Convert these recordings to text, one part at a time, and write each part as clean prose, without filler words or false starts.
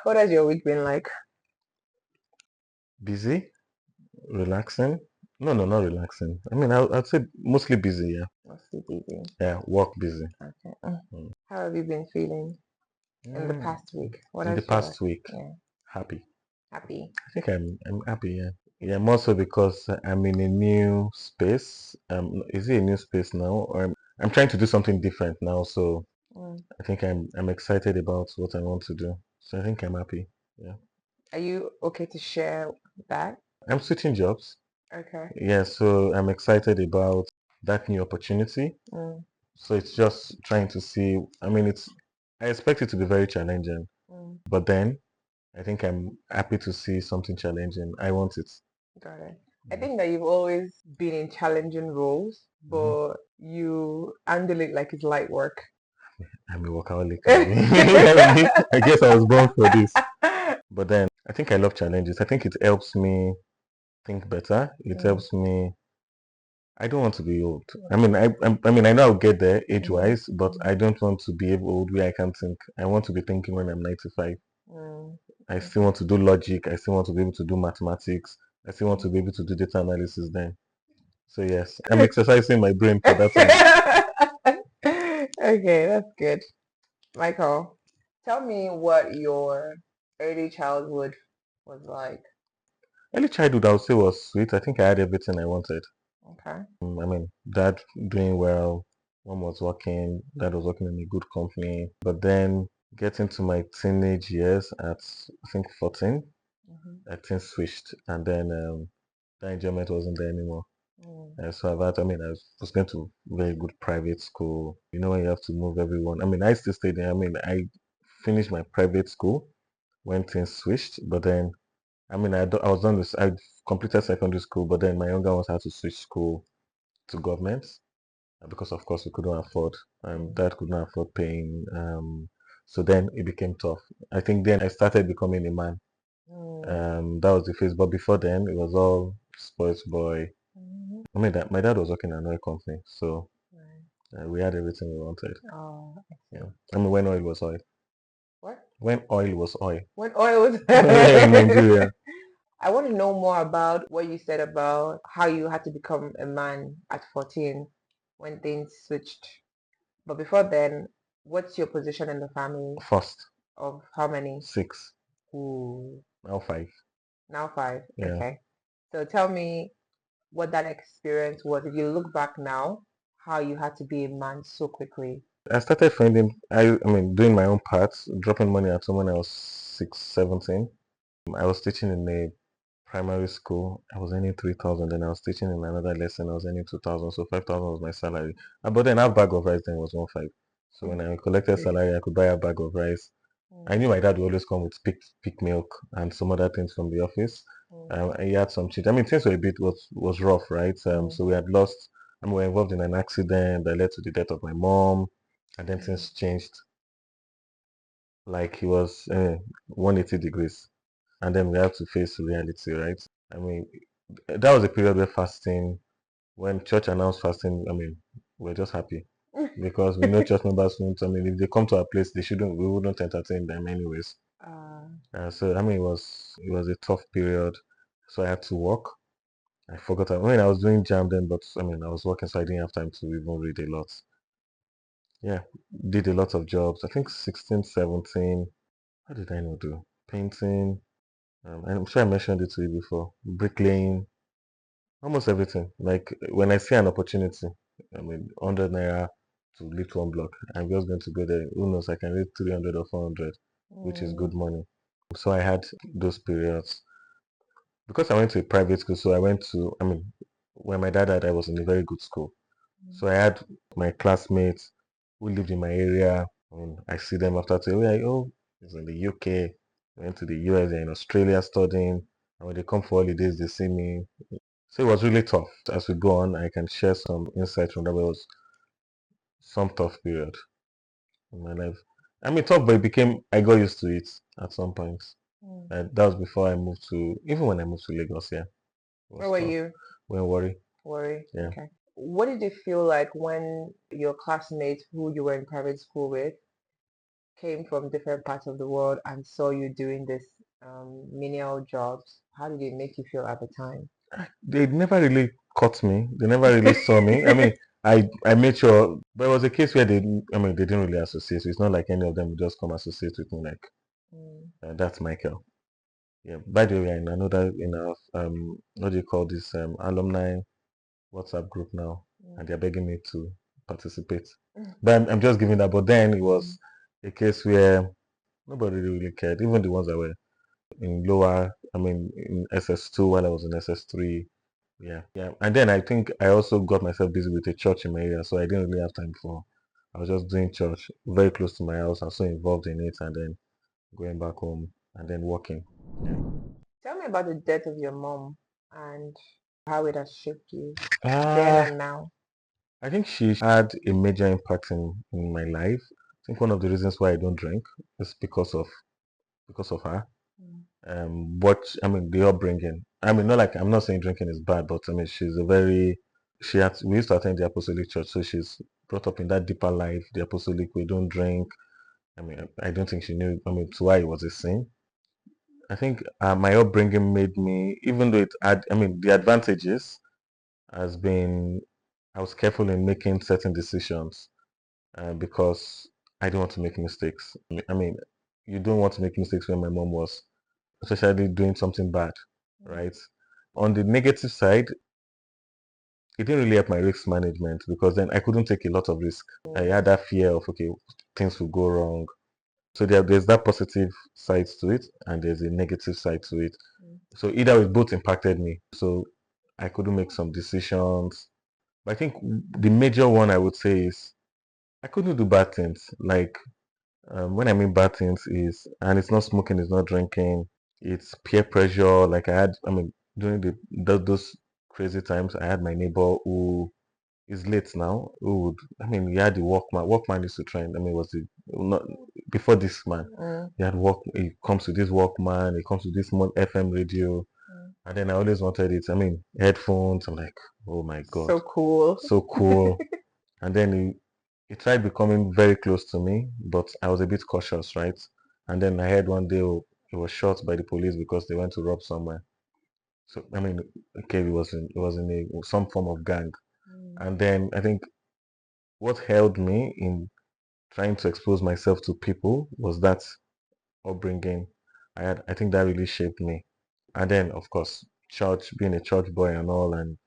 What has your week been like? Busy, relaxing. No, no, not relaxing. I mean, I'd say mostly busy. Yeah, Mostly busy. yeah, work busy. Okay. Mm. How have you been feeling in the Mm, past week? What in the has your past week, yeah happy. happy? I think I'm happy. Yeah, yeah. More so because I'm in a new space. Is it a new space now, or I'm trying to do something different now? So Mm. I think I'm excited about what I want to do. So I think I'm happy. Yeah, Are you okay to share that? I'm switching jobs. Okay. Yeah, so I'm excited about that new opportunity. Mm. So it's just trying to see. I mean, I expect it to be very challenging, Mm. but then I think I'm happy to see something challenging. I want it. Got it. I Yeah. think that you've always been in challenging roles, Mhm. but you handle it like it's light work. I'm a workaholic. I guess I was born for this. But then I think I love challenges. I think it helps me think better. It Mm. helps me. I don't want to be old. I mean, I mean, I know I'll get there Mhm. age-wise, but I Mhm. don't want to be old where I can't think. I want to be thinking when I'm 95. Mm. I still Okay. want to do logic. I still want to be able to do mathematics. I still want to be Mm. able to do data analysis then. So yes, I'm exercising my brain for that time. Okay, that's good. Michael, tell me what your early childhood was like. Early childhood, I would say was sweet. I think I had everything I wanted. Okay. I mean, dad doing well, mom was working, dad was working in a good company. But then getting to my teenage years at I think 14, Mm-hmm. things switched, and then the enjoyment wasn't there anymore. Mm. So I've had, I mean, I was going to very good private school. You know, when you have to move everyone. I mean, I still stayed there. I mean, I finished my private school when things switched, but then, I mean, I was done this, I completed secondary school, but then my younger ones had to switch school to government because, of course, we couldn't afford, Mm. dad could not afford paying. So then it became tough. I think then I started becoming a man. Mm. That was the phase, but before then, it was all sports boy. Mhm. I mean, that my dad was working in an oil company, so Right. we had everything we wanted. Oh, I Yeah. see. I mean, when oil was oil. What? When oil was oil. When oil was Yeah, in Nigeria. I want to know more about what you said about how you had to become a man at 14 when things switched. But before then, what's your position in the family First, of how many? 6, Ooh, now 5. now five. Yeah. Okay. So tell me what that experience was. If you look back now, how you had to be a man so quickly. I started finding, I mean, doing my own parts, dropping money at someone else 6, 17. I was teaching in a primary school. I was earning 3,000. Then I was teaching in another lesson. I was earning 2,000. So 5,000 was my salary. But then half bag of rice then was 1,500. So when I collected salary, I could buy a bag of rice. I Mm, knew my dad would always come with peak milk and some other things from the office. mm, He had some change. I mean, things were a bit was rough, right? mm, So we had lost. I mean, we were involved in an accident that led to the death of my mom, and then mm, things changed. Like he was 180 degrees, and then we had to face reality, right? I mean, that was a period where fasting, when church announced fasting, I mean, we're just happy because we know church members won't. I mean, if they come to our place, they shouldn't. We wouldn't entertain them anyways. uh, So I mean, it was a tough period. So I had to work. I forgot. I mean, I was doing jam then, but I mean, I was working, so I didn't have time to even read a lot. Yeah, did a lot of jobs. I think 16, 17. What did I not do? Painting. I'm sure I mentioned it to you before. Bricklaying. Almost everything. Like when I see an opportunity, I mean, 100 naira to lift one block, I'm just going to go there. Who knows? I can lift 300 or 400, which is mm, good money. So I had those periods. Because I went to a private school, so I went to, I mean, when my dad died, I was in a very good school. So I had my classmates who lived in my area. I mean, I see them after 2 years, like, oh, he's in the UK, went to the US, they're in Australia studying. And when they come for holidays, they see me. So it was really tough. As we go on, I can share some insights from that. But it was some tough period in my life. I mean, tough, but I got used to it at some point. mm. That was before I moved even when I moved to Lagos, yeah, it Where was were tough. you? When worry, Worry. yeah. Okay. What did it feel like when your classmates who you were in private school with came from different parts of the world and saw you doing this menial jobs, how did it make you feel at the time? They never really caught me. They never really saw me. I mean, I made sure, but it was a case where they didn't really associate. So it's not like any of them would just come associate with me like Mm, that's Michael. Yeah. By the way, I know that in our what do you call this alumni WhatsApp group now, and mm, they're begging me to participate. mm, But I'm just giving that. But then it mm, was a case where nobody really cared, even the ones that were in lower, I mean, in SS2 while I was in SS3. Yeah, yeah. And then I think I also got myself busy with a church in my area, so I didn't really have time for. I was just doing church very close to my house. I was so involved in it, and then going back home and then working. Yeah. Tell me about the death of your mom and how it has shaped you then Ah, and now. I think she had a major impact in my life. I think one of the reasons why I don't drink is because of her. Mm, What I mean, the upbringing. I mean, not like I'm not saying drinking is bad, but I mean, she's a very she had we used to attend the Apostolic Church, so she's brought up in that deeper life. The Apostolic, we don't drink. I mean, I don't think she knew. I mean, to why it was a sin. I think my upbringing made me, even though it had, I mean, the advantages has been I was careful in making certain decisions because I don't want to make mistakes. I mean, you don't want to make mistakes when my mom was, especially doing something bad, mm, right? On the negative side, it didn't really help my risk management because then I couldn't take a lot of risk. I had mm, that fear of okay, things will go wrong. So there's that positive side to it and there's a negative side to it. mm, So either way, both impacted me. So I couldn't make some decisions. But I think the major one I would say is I couldn't do bad things. Like when I mean bad things is, and it's not smoking, it's not drinking, it's peer pressure. Like I mean, during those crazy times, I had my neighbor who is late now. Who would, I mean, he had the Walkman. Walkman used to trend. I mean, was it not before this man? mm, He had walk. He comes to this Walkman. He comes to this FM radio, mm. and then I always wanted it. I mean, headphones. I'm like, oh my god, So cool. so cool. And then he tried becoming very close to me, but I was a bit cautious, right? And then I heard one day oh, he was shot by the police because they went to rob somewhere. So I mean, okay, it was in some form of gang. Mm, And then I think what held me in trying to expose myself to people was that upbringing. I think that really shaped me. And then of course, church, being a church boy and all, and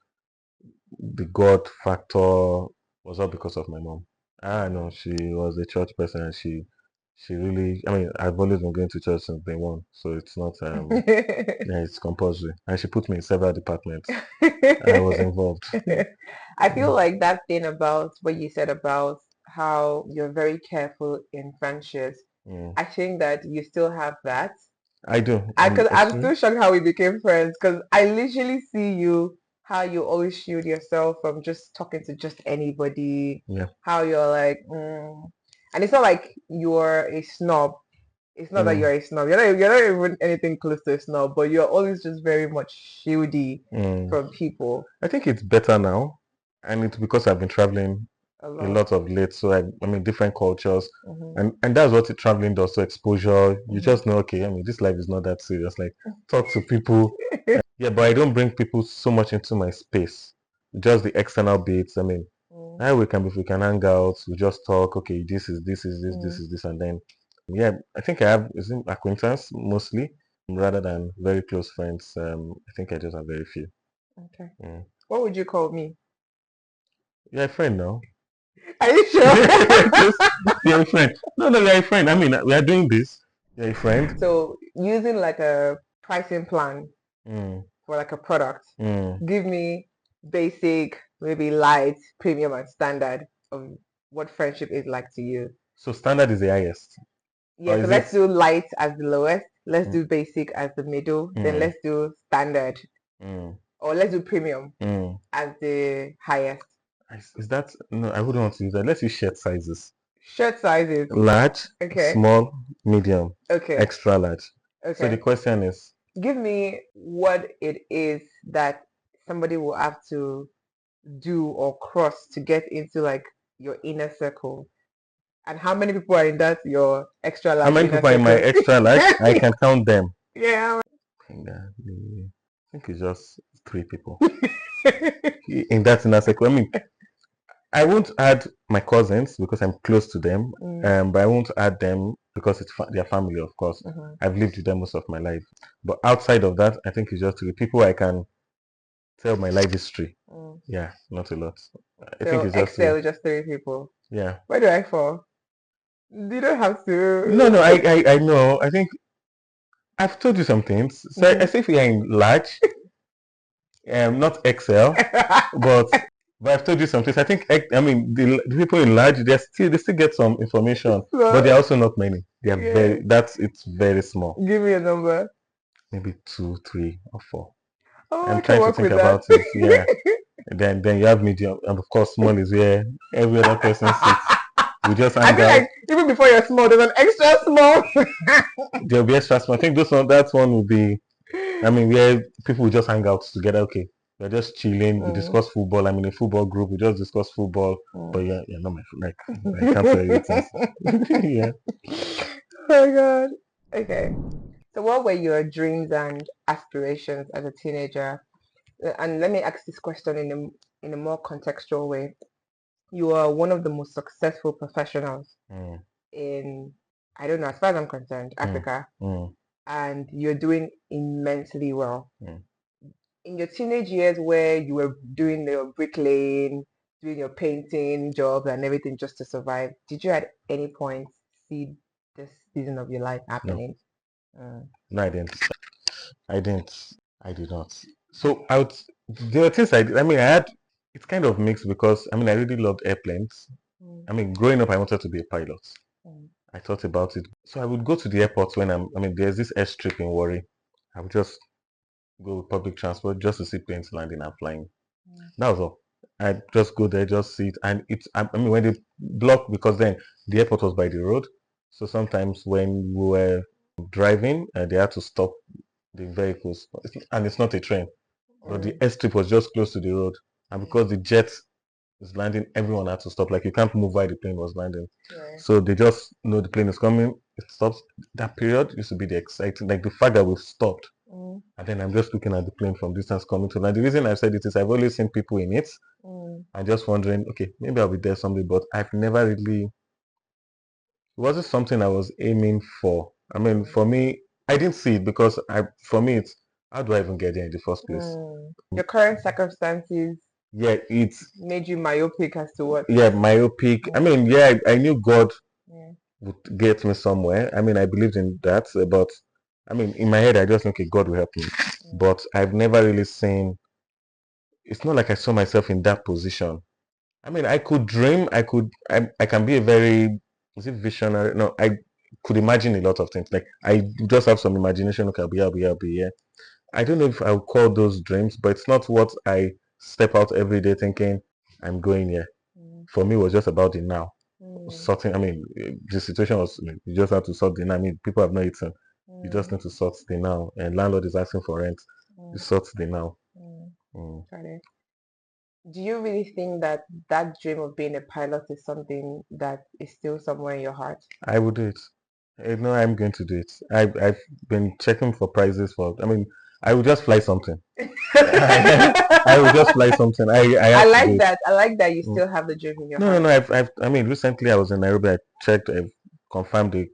the God factor was all because of my mom. Ah, no, she was a church person and she really, I mean, I've always been going to church since day one, so it's not, mm. yeah, it's compulsory. And she put me in several departments. I was involved. I feel Mm, like that thing about what you said about how you're very careful in friendships. mm. I think that you still have that. I do. Cause I'm Extreme. still shocked how we became friends. Cause I literally see you how you always shield yourself from just talking to just anybody. Yeah. How you're like, and it's not like you're a snob. It's not that Mm, you're a snob. You're not even anything close to a snob, but you're always just very much shieldy mm. from people I think it's better now, and it's because I've been traveling a a lot. lot of late. So I mean, different cultures, Hmm. and that's what traveling does. So exposure, you Hmm. just know. Okay, I mean, this life is not that serious. Like talk to people. Yeah, but I don't bring people so much into my space. Just the external bits. I mean, Mm, now we can hang out. We just talk. Okay, this mm, is this, and then yeah, I think I have is it acquaintance mostly rather than very close friends. I think I just have very few. okay. Mm. What would you call me? You're a friend now. Are you sure? Just you're a friend. No, no, you're a friend. I mean, we are doing this. You're a friend. So using like a pricing plan Mm, for like a product, mm. give me basic, maybe light, premium, and standard of what friendship is like to you. So standard is the highest, or Yeah, so is let's it? do light as the lowest, let's Mm, do basic as the middle, then mm, let's do standard, mm, or let's do premium mm. as the highest. Is that no? I wouldn't want to use that. Let's use shirt sizes: Shirt sizes. large, Okay, small, medium, okay, extra large. So the okay. question is, Give me what it is that somebody will have to do or cross to get into like your inner circle. And how many people are in that your extra How large many inner people are in my circle? extra large? I can count them. Yeah. I think it's just 3 people in that inner circle. I mean, I won't add my cousins because I'm close to them, but I won't add them because it's their family, of course. I've lived with them most of my life. But outside of that, I think it's just 3 people I can tell my life history. Yeah, not a lot. I think So it's just Excel is just 3 people. yeah. Where do I fall? You don't have to. No, I know. I think I've told you some things. So I say if we are in large, not Excel, but I've told you some things. I think I mean the people in large they still get some information, but they're also not many. They are very it's very small. Give me a number. Maybe 2, 3, or 4. Oh, I I'm can trying to work think with that. about it. Yeah. Then you have medium, and of course small is where every other person sits. We just I hang feel out. like even before you're small, there's an extra small. There'll be extra small. I think that one will be. I mean, where people will just hang out together. Okay, we're just chilling. We discuss football. I'm in a football group. We just discuss football. But you're not my friend. Like I can't tell you things. Yeah. Oh God. Okay. So what were your dreams and aspirations as a teenager? And let me ask this question in a more contextual way. You are one of the most successful professionals in, I don't know, as far as I'm concerned, Africa, and you're doing immensely well. In your teenage years where you were doing your bricklaying, doing your painting jobs and everything just to survive, did you at any point see this season of your life happening? No, I didn't. I didn't. I did not. So there were things I did. I mean, it's kind of mixed because I mean I really loved airplanes. I mean, growing up I wanted to be a pilot. I thought about it. So I would go to the airport when I mean there's this airstrip in Warri. I would just go with public transport just to see planes landing and flying. That was all. I just go there, just sit, and I mean when they block because then the airport was by the road. So sometimes when we were driving, they had to stop the vehicles, and it's not a train, but the airstrip was just close to the road, and because the jet is landing, everyone had to stop. Like you can't move while the plane was landing, so they just know the plane is coming. It stops. That period used to be the exciting, like the fact that we've stopped, and then I'm just looking at the plane from distance coming to land. The reason I said it is I've always seen people in it. I'm just wondering, okay, maybe I'll be there someday, but I've never really. It wasn't something I was aiming for. I mean, for me, I didn't see it because for me, it's how do I even get there in the first place? Your current circumstances Yeah, it's made you myopic as to what? yeah, myopic. I mean, yeah, I knew God would get me somewhere. I mean, I believed in that, but I mean, in my head, I just think, okay, God will help me. But I've never really seen. It's not like I saw myself in that position. I mean, I could dream. I can be a very, is it visionary? No, I could imagine a lot of things. Like I just have some imagination. Okay, I'll be here. I don't know if I would call those dreams, but it's not what I step out every day thinking I'm going here. For me, it was just about the now. Sorting. I mean, the situation was you just have to sort the now. I mean, people have not eaten. You just need to sort the now, and landlord is asking for rent. You sort the now. Got it. Do you really think that that dream of being a pilot is something that is still somewhere in your heart? I would do it. I know I'm going to do it. I've been checking for prices for. I mean, I would just fly something. I would just fly something. I have to do like it. that. I like that you still have the dream in your No, heart. no, no. I mean, recently I was in Nairobi. I checked. I've confirmed the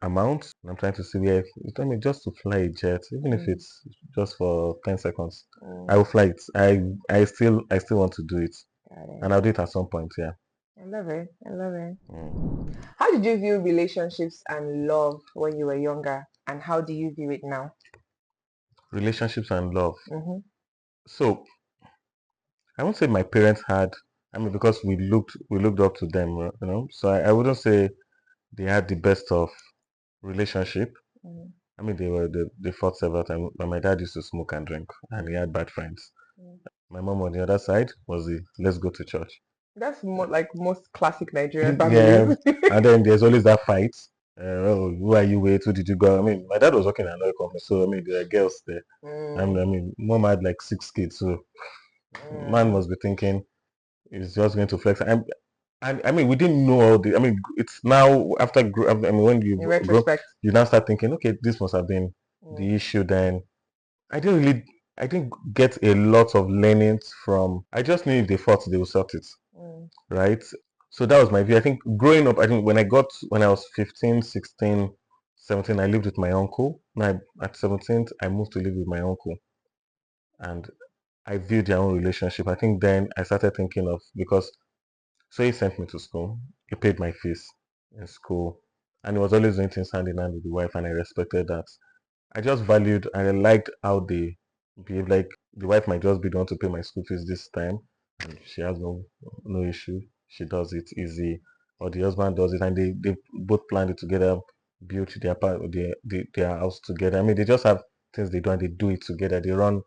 amount. I'm trying to see where. I mean, just to fly a jet, even if it's just for 10 seconds, I will fly it. I still want to do it, and I'll do it at some point. Yeah. I love it. I love it. How did you view relationships and love when you were younger, and how do you view it now? Relationships and love. So I won't say my parents had. I mean, because we looked up to them, you know. So I wouldn't say they had the best of relationship. I mean, they fought several times. But my dad used to smoke and drink, and he had bad friends. My mom on the other side was the let's go to church. That's more like most classic Nigerian Yeah, families. and then there's always that fight. Oh, who are you with? Who did you go? I mean, my dad was working in another company, so I mean, there are girls there. I mean, mom had like 6 kids, so man must be thinking he's just going to flex. And I mean, we didn't know all the. I mean, it's now after. I mean, when you In grow, retrospect. you now start thinking, okay, this must have been the issue. Then I didn't really. I didn't get a lot of learnings from. I just knew if they fought, they would sort it, right? So that was my view. I think growing up, I think when I was 15, 16, 17, I lived with my uncle. Now at 17, I moved to live with my uncle, and I viewed their own relationship. I think then I started thinking of because so he sent me to school. He paid my fees in school, and he was always doing things hand in hand with the wife, and I respected that. I just valued and I liked how they behave. Like the wife might just be the one to pay my school fees this time, and she has no issue. She does it easy, or the husband does it, and they both planned it together, built their house together. I mean, they just have things they do and they do it together. They run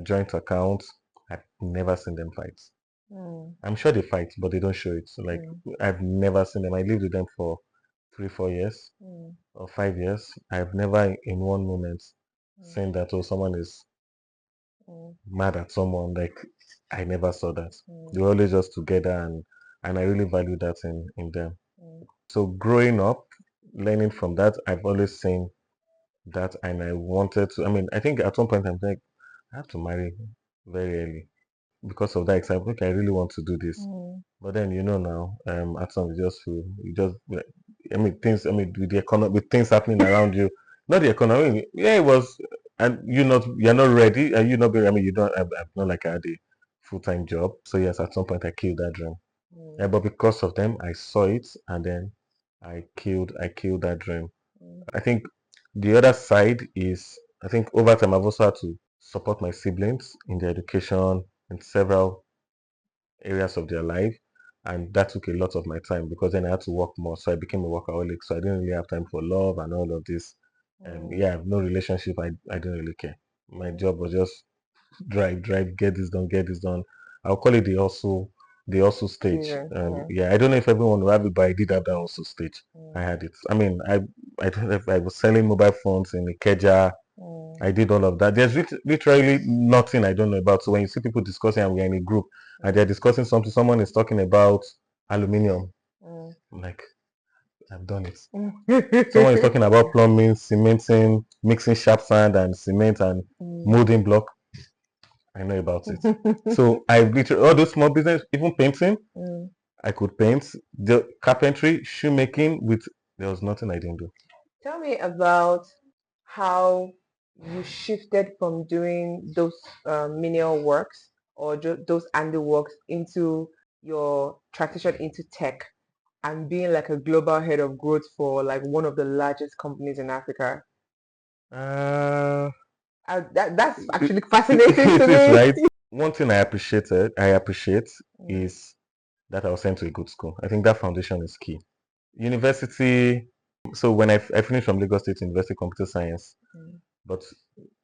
joint accounts. I've never seen them fight. I'm sure they fight, but they don't show it. So, like I've never seen them. I lived with them for 3, 4 years or 5 years. I've never in one moment seen that oh someone is mad at someone. Like I never saw that. They were always just together and I really value that in them. So growing up, learning from that, I've always seen that and I wanted to I mean I think at one point I'm like I have to marry very early because of that excitement. Okay, I really want to do this. But then now, at some you just I mean things I mean with the economy with things happening around you, not the economy. Yeah, it was and you're not ready and you not very I mean you don't I've not like I had a full-time job. So yes, at some point I killed that dream. Yeah, but because of them I saw it and then I killed that dream. I think the other side is I think over time I've also had to support my siblings in their education in several areas of their life. And that took a lot of my time because then I had to work more. So I became a workaholic. So I didn't really have time for love and all of this. Yeah, I have no relationship. I didn't really care. My job was just drive, get this done. I'll call it the hustle stage. Yeah, I don't know if everyone will have it, but I did have that hustle stage. I had it. I mean, I don't know if I was selling mobile phones in Ikeja. I did all of that. There's literally nothing I don't know about. So when you see people discussing and we're in a group and they're discussing something, someone is talking about aluminium. I'm like, I've done it. Someone is talking about plumbing, cementing, mixing sharp sand and cement and molding block. I know about it. So I literally all those small business, even painting, I could paint. The carpentry, shoemaking, there was nothing I didn't do. Tell me about how you shifted from doing those menial works or those handiworks into your transition into tech and being like a global head of growth for like one of the largest companies in Africa. Uh, That's actually fascinating it to is me. right. One thing I appreciate is that I was sent to a good school. I think that foundation is key. University. So when I finished from Lagos State University Computer Science, but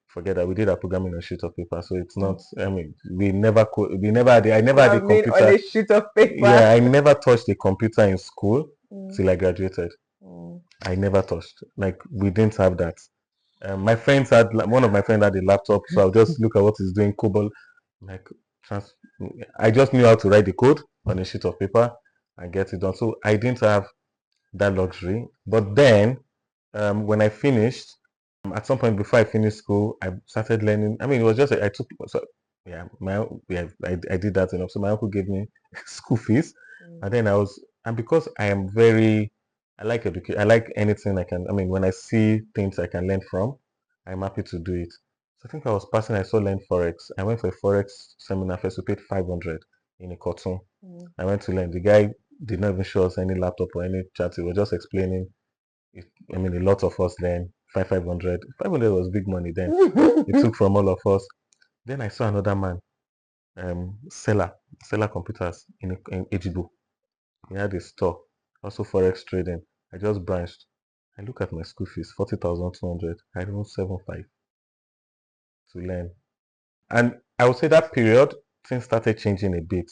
forget that we did our programming on a sheet of paper. So it's not. I mean, we never had. I never had a Programming on computer. a sheet of paper. Yeah, I never touched a computer in school till I graduated. I never touched. Like we didn't have that. My friends had one of my friends had a laptop, so I'll just look at what he's doing. COBOL, like trans. I just knew how to write the code on a sheet of paper and get it done. So I didn't have that luxury. But then, when I finished, at some point before I finished school, I started learning. I mean, it was just I took so yeah, I did that enough. So my uncle gave me school fees, and then and because I am very I like education. I like anything I can. I mean, when I see things I can learn from, I'm happy to do it. So I think I was passing. I saw learn forex. I went for a forex seminar first. We paid 500 in a cartoon. I went to learn. The guy did not even show us any laptop or any chat. He was just explaining. I mean, a lot of us then 500. 500 was big money then. It took from all of us. Then I saw another man, seller computers in Ejibo. He had a store, also forex trading. I just branched. I look at my school fees, 40,200. I don't 75 to learn. And I would say that period, things started changing a bit.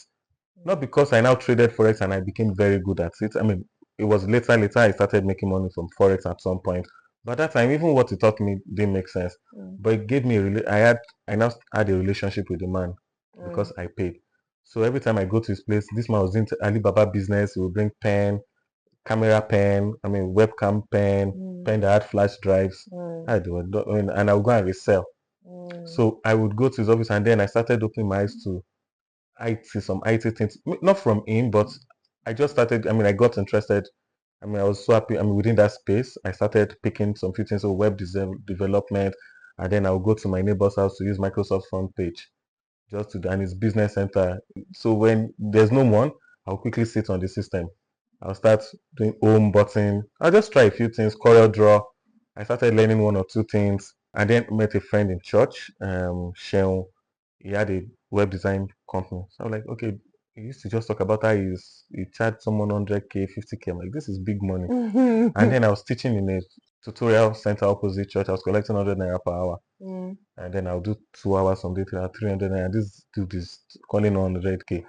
Not because I now traded forex and I became very good at it. I mean, it was later I started making money from forex at some point. But that time, even what it taught me didn't make sense. But it gave me I now had a relationship with the man because I paid. So every time I go to his place, this man was into Alibaba business. He would bring pen, camera pen, webcam pen that had flash drives. And I would go and resell. So I would go to his office, and then I started opening my eyes to some IT things. Not from him, but I just started. I got interested. I was so happy. Within that space, I started picking some few things, so web development, and then I would go to my neighbor's house to use Microsoft front page, just to and his business center. So when there's no one, I'll quickly sit on the system. I'll start doing home button. I'll just try a few things, Corel Draw. I started learning one or two things, and then met a friend in church, Sheon. He had a web design company. So I was like, okay, he used to just talk about how he charged someone 100K, 50K. I'm like, this is big money. And then I was teaching in a tutorial center opposite church. I was collecting 100 naira per hour. And then I'll do 2 hours on data, 300 naira. This dude is calling on 100K.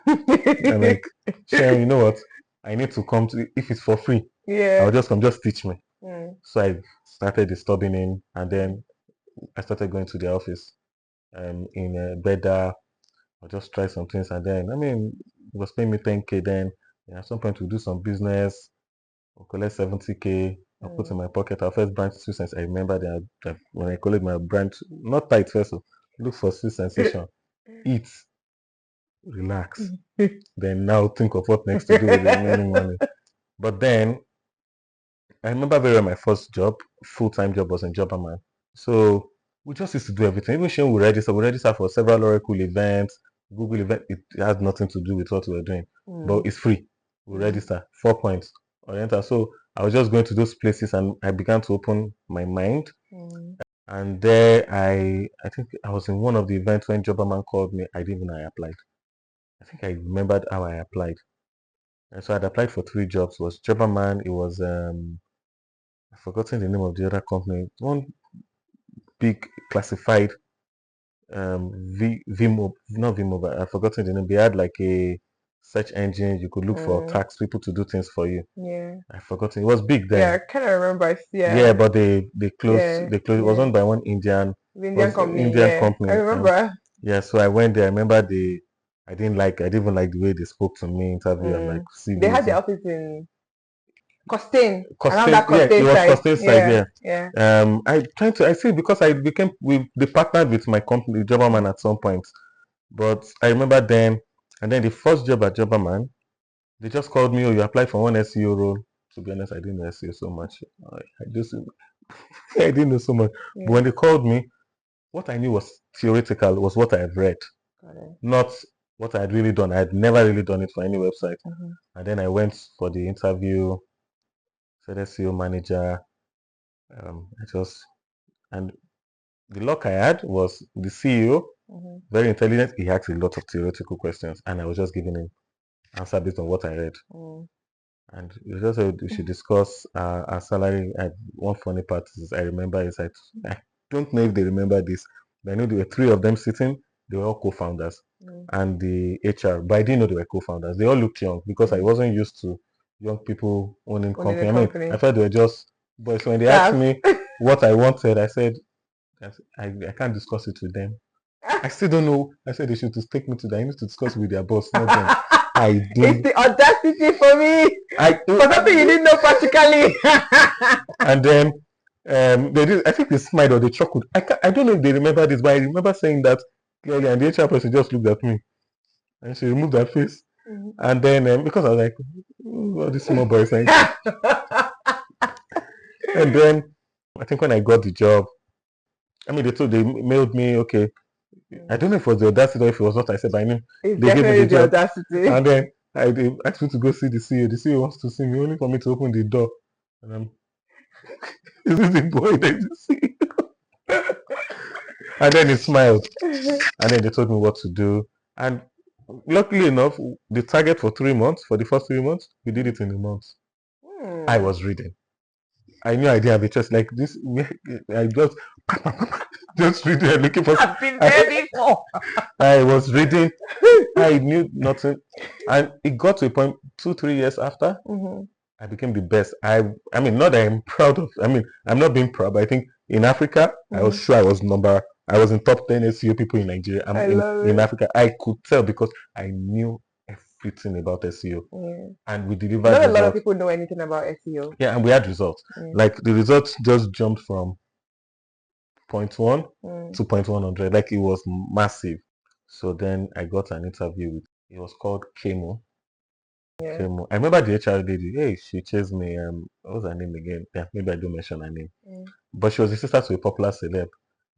I'm like, Sharon, you know what? I need to come to, if it's for free, I'll just come, just teach me. So I started disturbing him, and then I started going to the office in Beda. I'll just try some things, and then, he was paying me 10K then. And at some point, we'll do some business. I'll collect 70K. I'll put in my pocket. Our first brand, Sweet Sensation. I remember that when I collect my brand, not tight first, look for Sweet Sensation. Eat, relax. Then now think of what next to do with the remaining money. But then, I remember very well my first job, full-time job, was in Jobberman. So we just used to do everything. Even when we register for several Oracle events, Google event. It has nothing to do with what we were doing, but it's free. We register 4 points, Oriental. So I was just going to those places, and I began to open my mind. And there, I think I was in one of the events when Jobberman called me. I didn't even know I applied. I think I remembered how I applied. And so I'd applied for 3 jobs. It was Jobberman. It was I've forgotten the name of the other company. One big classified Vimo, not Vimo, but I've forgotten the name. They had like a search engine. You could look for tax people to do things for you. I've forgotten. It was big then. Yeah, I kind of remember. Yeah, but they closed. They closed. It was owned by one Indian company. company. I remember. So I went there. I remember I didn't even like the way they spoke to me, interview. I'm like, see, they had the office in Costain, Costain, around that Costain it was side. Costain side, yeah. I see, because they partnered with my company, Jobberman, at some point. But I remember then, and then the first job at Jobberman, they just called me, oh, you applied for one SEO role. To be honest, I didn't know SEO so much. I didn't know so much. But when they called me, what I knew was theoretical, was what I had read, not what I had really done. I had never really done it for any website. And then I went for the interview, said SEO manager. And the luck I had was the CEO, very intelligent. He asked a lot of theoretical questions, and I was just giving him answer based on what I read. And we just said we should discuss our salary. And one funny part is, I remember, is I don't know if they remember this, but I know there were 3 of them sitting. They were all co-founders, and the HR. But I didn't know they were co-founders. They all looked young, because I wasn't used to young people owning company. I thought they were just boys. So when they asked me what I wanted, I said, I can't discuss it with them. I still don't know. I said they should just take me to that. I need to discuss with their boss, not them. It's the audacity for me. For something you didn't know practically. And then they did. I think they smiled or they chuckled. I don't know if they remember this, but I remember saying that clearly. And the HR person just looked at me, and she removed her face. And then because I was like, what these small boys saying? And then I think when I got the job, they mailed me, okay. I don't know if it was the audacity or if it was what I said, but I knew they gave me the job. Audacity. And then they asked me to go see the CEO. The CEO wants to see me, only for me to open the door. And I'm, is this the boy that you see? And then he smiled. And then they told me what to do. And luckily enough, the target for 3 months, for the first 3 months, we did it in a month. I was reading. I knew I didn't have a choice like this. I just reading, looking for. I've been there before. I was reading. I knew nothing, and it got to a point 2-3 years after, I became the best. I mean, not that I'm proud of. I'm not being proud, but I think in Africa, I was sure I was I was in top 10 SEO people in Nigeria. I in, love in it. Africa. I could tell because I knew everything about SEO. Yeah. And we delivered Not a lot of results. people know anything about SEO. Yeah, and we had results. Yeah. Like the results just jumped from 0.1 Mm. to 0.100. Like it was massive. So then I got an interview with, it was called Kemo. Yeah. Kemo. I remember the HR lady. Hey, she chased me. What was her name again? Yeah, maybe I don't mention her name. Mm. But she was the sister to a popular celeb.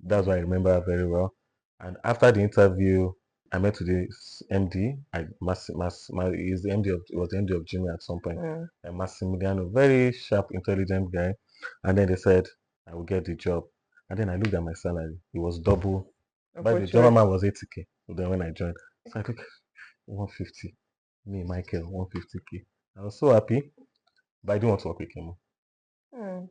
That's why I remember her very well. And after the interview, I met with the MD. He's the MD of, was the MD of Jimmy at some point. Mm. Massimiliano, very sharp, intelligent guy. And then they said I will get the job. And then I looked at my salary. It was double. By the Unfortunately. German man was 80k. So then when I joined, so I took 150. Me, Michael, 150k. I was so happy, but I didn't want to work with him. Mm.